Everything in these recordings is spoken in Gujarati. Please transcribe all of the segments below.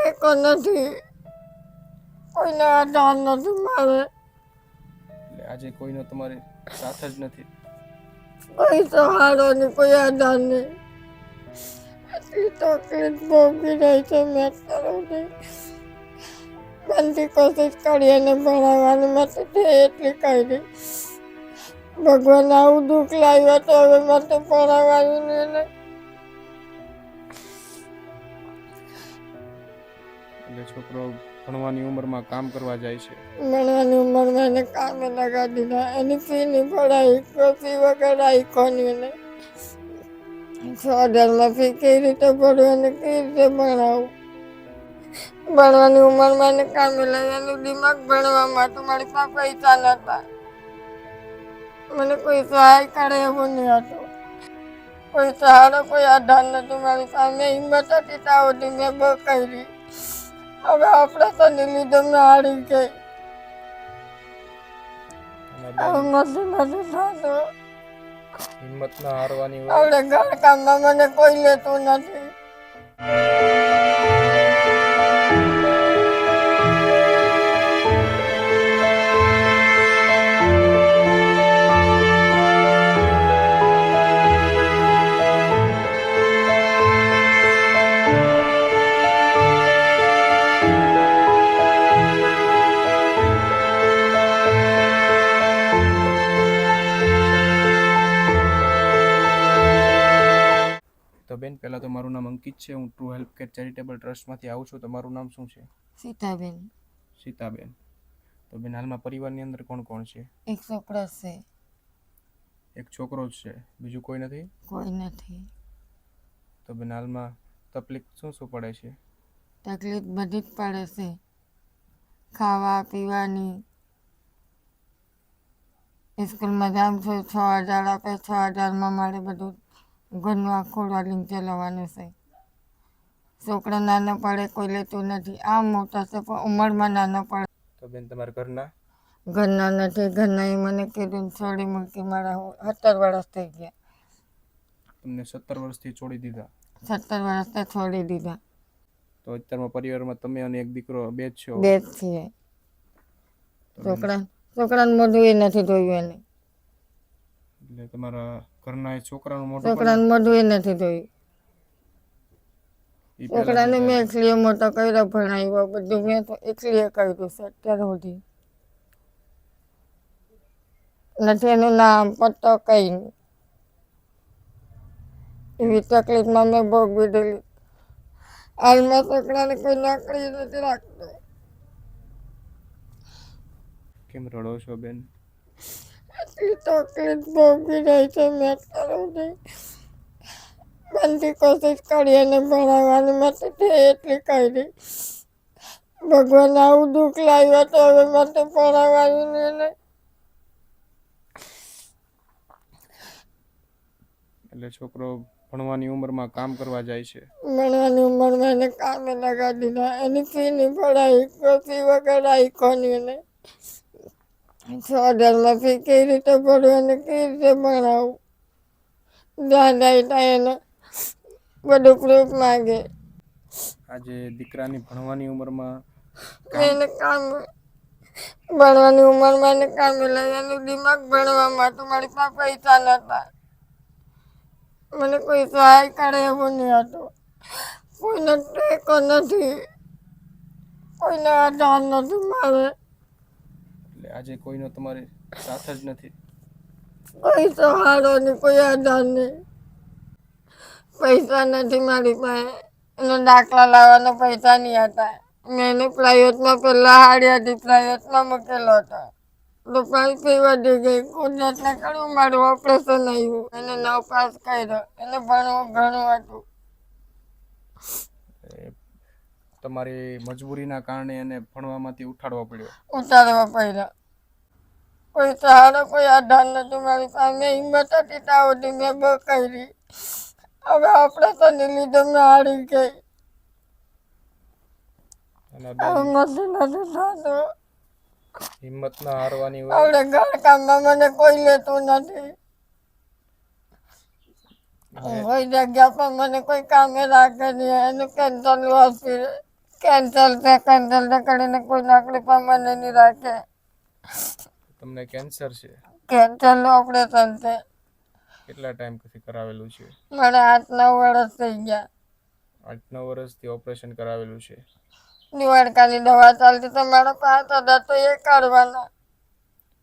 ટેકો નથી, કોઈને આધાર નથી મારે, એટલે આજે કોઈનો તમારે સાથ જ નથી. કોઈ સહારો નહીં, કોઈ આધાર નહીં. એટલી તકલીફ ભોગવી રહી છે મેં અત્યાર બનતી કોશિશ કરી એને ભણાવવાની, મેં તો એટલી કરી. ભગવાન આવું દુઃખ લાવ્યો તો હવે મેં તો ભણાવવાનું નહીં ને. એટલે છોકરો ભણવાની ઉંમરમાં કામ કરવા જાય છે. ભણવાની ઉંમરમાં એને કામે લગાડી દીધા. એની ફીની પઢાઈ ફી વગર આઈકોની એને 6,000 ફી કેવી રીતે ભરવું અને કેવી રીતે ભણાવું. ભણવાની ઉંમરમાં એને કામે લાગ્યા. એનું દિમાગ ભણવામાં હતું. મારી પાસે પૈસા નહોતા. મને કોઈ સહાય કરે એવું નહીં હતું. કોઈ સહારો, કોઈ આધાર નથી મારી પાસે. હિંમત હતી ત્યાં સુધી મેં બહુ કરી. હવે ઓપરેશનને લીધે મેં હારી ગઈ. હવે નથી થતું. હિંમત ના હારવાની હોય. હવે ઘર કામમાં મને કોઈ લેતું નથી. તો બેન, પહેલાં તો મારું નામ અંકિત છે. હું ટ્રુ હેલ્પ કેર ચેરિટેબલ ટ્રસ્ટમાંથી આવું છું. તમારું નામ શું છે? સીતાબેન. સીતાબેન. તો બેન, હાલમાં પરિવારની અંદર કોણ કોણ છે? એક છોકરો છે. એક છોકરો જ છે, બીજું કોઈ નથી? કોઈ નથી. તો બેન, હાલમાં તકલીફ શું પડે છે? તકલીફ બધી જ પડે છે. ખાવા પીવાની. સ્કૂલમાં જામ છું, 6,000 આપે. 6,000માં મારે બધું ઘરનું આખું રોલિંગ ચલાવવાનું છે. છોકરો નાનો પડે, કોઈ લેતું નથી. આમ મોટો છે પણ ઉંમરમાં નાનો પડે. તો બેન, તમારા ઘરના નથી. ઘરના મને કીધું છોડી મૂકી. મારા 17 વર્ષ થઈ ગયા. તમને 17 વર્ષથી છોડી દીધા? 17 વર્ષથી છોડી દીધા. તો અત્યારમાં પરિવારમાં તમે અને એક દીકરો બે જ છો? બે જ છીએ. છોકરાને મોઢું એ નથી જોયું એને. એટલે તમારા ઘરના છોકરાનું મોઢું એ નથી જોયું. છોકરાને મેં એકલીએ મોટો કર્યો, ભણાવ્યો, બધું મેં તો એકલીએ કર્યું છે અત્યાર સુધી. નથી એનું નામ પત્તો કઈ નહીં. એવી તકલીફમાં મેં ભોગવી દીધી. હાલમાં છોકરાને કોઈ નોકરી નથી રાખતો. કેમ રડો છો બેન? એટલી તકલીફ ભોગવી રહી છે મેં અત્યાર બનતી કોશિશ કરી એને ભણાવવાની, મેં તો એટલી કરી. ભગવાન આવું દુઃખ લાવ્યો તો હવે મેં તો ભણાવવાનું નહીં ને. એટલે છોકરો ભણવાની ઉંમરમાં કામ કરવા જાય છે. ભણવાની ઉંમરમાં એને કામે લગાડી દીધા. એની ફીની પઢાઈ ફી વગર આઈકોની એને 6,000 ફી કેવી રીતે ભરવું અને કેવી રીતે ભણાવું. જ્યાં જાય ત્યાં એને બધું પ્રૂફ માગે. આજે દીકરાની ભણવાની ઉંમરમાં એને ભણવાની ઉંમરમાં એને કામે લાગ્યા. એનું દિમાગ ભણવામાં હતું. મારી પાસે પૈસા નહોતા. મને કોઈ સહાય કરે એવું નહીં હતું. કોઈનો ટેકો નથી, કોઈને આધાર નથી મારે. એટલે આજે કોઈનો તમારે સાથ જ નથી. કોઈ સહારો નહીં, કોઈ આધાર નહીં. પૈસા નથી મારી પાસે. એનો દાખલા લાવવાનો પૈસા નહીં હતા. મેં એને પ્રાઇવેટમાં પહેલાં હાડી હતી, પ્રાઇવેટમાં મૂકેલો હતો. તો પણ ફી વધી ગઈ. કુદરતને કર્યું મારું ઓપરેશન આવ્યું. એને 9 પાસ કર્યો. એને ભણવું ઘણું હતું. તમારી મજબૂરીના કારણે એને ભણવામાંથી ઉઠાડવો પડ્યો. કોઈ સહારો, કોઈ આધાર નથી મારી પાસે. હિંમત હતી ત્યાં સુધી મેં બહુ કરી. હવે ઓપરેશનને લીધે મેં હારી ગઈ. હવે નથી થતું. હિંમત ના હારવાની હોય. હવે ઘર કામમાં મને કોઈ લેતું નથી. કોઈ જગ્યા પર મને કોઈ કામે રાખે નહીં. એનું કેન્સલ કરીને કોઈ નોકરી પર મને નહીં રાખે. તમને કેન્સર છે? કેન્સરનું ઓપરેશન છે. કેટલા ટાઈમથી કરાવેલું છે? મને 8-9 વર્ષ થઈ ગયા. 8-9 વર્ષથી ઓપરેશન કરાવેલું છે. નિવાડકાની દવા ચાલતી તો મારો 5,000 તો એ કાઢવાના.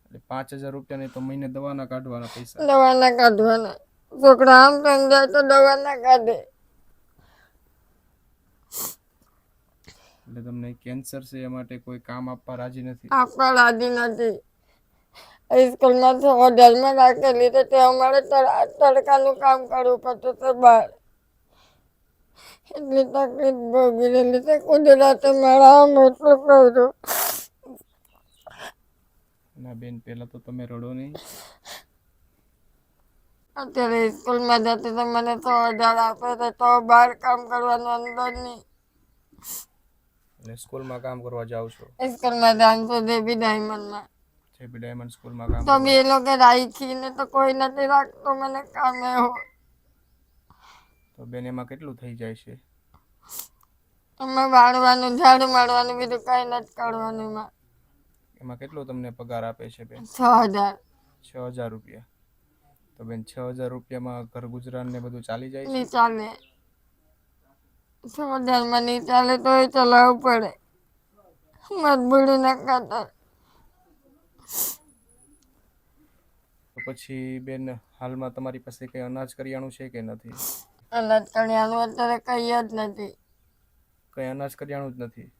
એટલે 5,000 રૂપિયાની તો મહિને દવાના કાઢવાના પૈસા. દવાના કાઢવાના. છોકરા આમ થઈ જાય તો દવા ના કાઢે. એટલે તમને કેન્સર છે એ માટે કોઈ કામ આપવા રાજી નથી? આપવા રાજી નથી. સ્કૂલમાં 6,000 રાખેલી તો તે અમારે તડકાનું કામ કરવું પડતું હતું બહાર. એટલી તકલીફ ભોગવી રહેલી છે. કુદરતે મારા આમ એટલું કર્યું. ના બેન, પહેલા તો તમે રડો નહીં. અત્યારે સ્કૂલમાં જતી તો મને 6,000 આપે છે તો બહાર કામ કરવાનું અંદર નહીં. એટલે સ્કૂલમાં કામ કરવા જાઓ છો? સ્કૂલમાં જાઉં છું જેબી ડાયમંડમાં. જેબી ડાયમંડ સ્કૂલમાં કામ તો કરવા. બી એ લોકો રાખીને તો કોઈ નથી રાખતો મને કામે હોય. તો બેન એમાં કેટલું થઈ જાય છે? અમે વાળવાનું, ઝાડુ મારવાનું, બીજું કઈ નથી કરવાનું એમાં. એમાં કેટલો તમને પગાર આપે છે બેન? 6,000. 6,000 રૂપિયા. તો બેન 6,000 રૂપિયામાં ઘર ગુજરાન ને બધું ચાલી જાય છે? નહીં ચાલે. 6,000માં નહીં ચાલે તો એ ચલાવવું પડે મજબૂરીના ખાતર. તો પછી બેન હાલમાં તમારી પાસે કઈ અનાજ કરિયાણું છે કે નથી? અનાજ કરિયાણું અત્યારે કઈ જ નથી. કઈ અનાજ કરિયાણું જ નથી?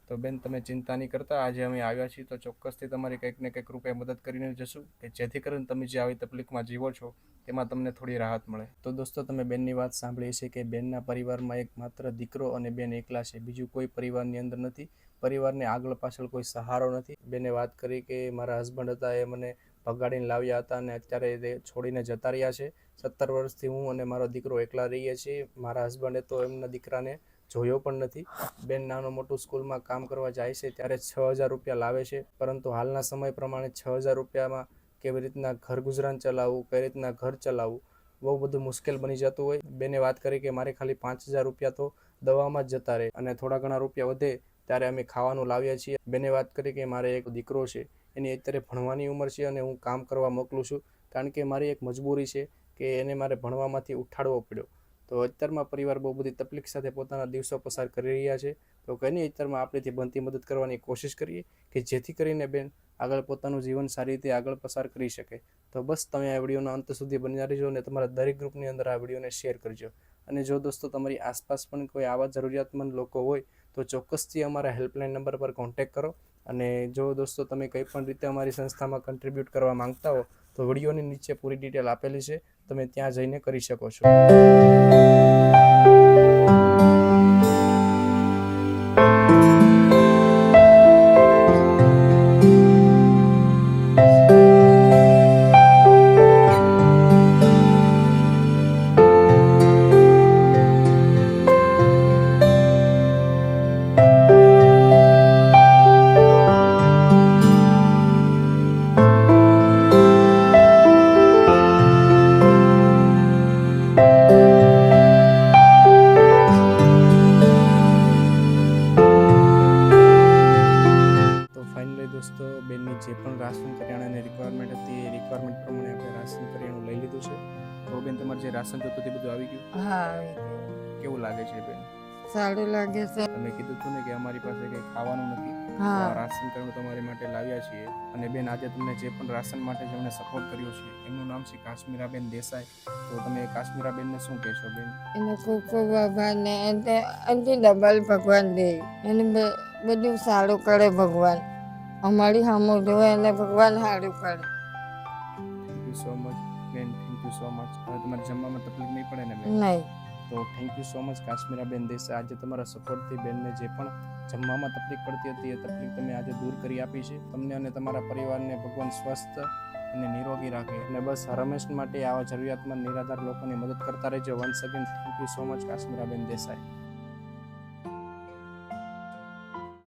તો બેન તમે ચિંતા નહીં કરતા. આજે અમે આવ્યા છીએ તો ચોક્કસથી તમારી કંઈક ને કંઈક રૂપિયા મદદ કરીને જશું કે જેથી કરીને તમે જે આવી તકલીફમાં જીવો છો તેમાં તમને થોડી રાહત મળે. તો દોસ્તો, તમે બેનની વાત સાંભળી છે કે બેનના પરિવારમાં એક માત્ર દીકરો અને બેન એકલા છે. બીજું કોઈ પરિવારની અંદર નથી. પરિવારને આગળ પાછળ કોઈ સહારો નથી. બેને વાત કરી કે મારા હસબન્ડ હતા એ મને ભગાડીને લાવ્યા હતા અને અત્યારે તે છોડીને જતા રહ્યા છે. 17 વર્ષથી હું અને મારો દીકરો એકલા રહીએ છીએ. મારા હસબન્ડે તો એમના દીકરાને જોયો પણ નથી. બેન નાનું મોટું સ્કૂલમાં કામ કરવા જાય છે ત્યારે 6,000 રૂપિયા લાવે છે. પરંતુ હાલના સમય પ્રમાણે 6,000 રૂપિયામાં કેવી રીતના ઘર ગુજરાન ચલાવવું, કઈ રીતના ઘર ચલાવવું, બહુ બધું મુશ્કેલ બની જતું હોય. બેને વાત કરી કે મારે ખાલી 5,000 રૂપિયા તો દવામાં જ જતા રહે અને થોડા ઘણા રૂપિયા વધે ત્યારે અમે ખાવાનું લાવીએ છીએ. બેને વાત કરી કે મારે એક દીકરો છે, એની અત્યારે ભણવાની ઉંમર છે અને હું કામ કરવા મોકલું છું કારણ કે મારી એક મજબૂરી છે કે એને મારે ભણવામાંથી ઉઠાડવો પડ્યો. તો અત્યારમાં પરિવાર બહુ બધી તકલીફ સાથે પોતાના દિવસો પસાર કરી રહ્યા છે. તો કંઈ નહીં, અત્યારમાં આપણેથી બનતી મદદ કરવાની કોશિશ કરીએ કે જેથી કરીને બેન આગળ પોતાનું જીવન સારી રીતે આગળ પસાર કરી શકે. તો બસ તમે આ વિડીયોના અંત સુધી બન્યા રહેજો અને તમારા દરેક ગ્રુપની અંદર આ વિડીયોને શેર કરજો. અને જો દોસ્તો તમારી આસપાસ પણ કોઈ આવા જરૂરિયાતમંદ લોકો હોય તો ચોક્કસથી અમારા હેલ્પલાઇન નંબર પર કોન્ટેક્ટ કરો. અને જો દોસ્તો તમે કંઈ પણ રીતે અમારી સંસ્થામાં કન્ટ્રીબ્યુટ કરવા માંગતા હો તો વિડીયોની નીચે પૂરી ડિટેલ આપેલી છે, તમે ત્યાં જઈને કરી શકો છો. દોસ્તો, બેનની જે પણ રાશન કરિયાણાની રિક્વાયરમેન્ટ હતી એ રિક્વાયરમેન્ટ પ્રમાણે આપણે રાશન કરિયાણું લઈ લીધું છે. તો બેન તમારે જે રાશન જોતું તે બધું આવી ગયું? હા, કેવું લાગે છે બેન? સારું લાગે છે. તમે કીધું હતું ને કે અમારી પાસે કંઈ ખાવાનું નથી, હા, રાશન કરિયાણું તમારી માટે લાવ્યા છીએ. અને બેન આજે તમને જે પણ રાશન માટે જેમણે સપોર્ટ કર્યો છે એમનું નામ છે કાશ્મીરાબેન દેસાઈ. તો તમે કાશ્મીરાબેનને શું કહેશો બેન? એને ખૂબ ખૂબ આભાર ને એનાથી ડબલ ભગવાન દે. એને બધું સારું કરે ભગવાન. અમારી સામું જોવે એને ભગવાન સારું કરે. થેન્ક યુ સો મચ બેન, થેન્ક યુ સો મચ. હવે તમારે જમવામાં તકલીફ નહીં પડે ને બેન? નહીં. તો thank you so much Kashmiraben Desai. આજે તમારા સપોર્ટથી બેનને જે પણ જમવામાં તકલીફ પડતી હતી એ તકલીફ તમે આજે દૂર કરી આપી છે. તમને અને તમારા પરિવારને ભગવાન સ્વસ્થ અને નિરોગી રાખે. અને બસ રમેશ માટે આવા જરૂરિયાતમંદ નિરાધાર લોકોની મદદ કરતા રહેજો. Once again thank you so much Kashmiraben Desai.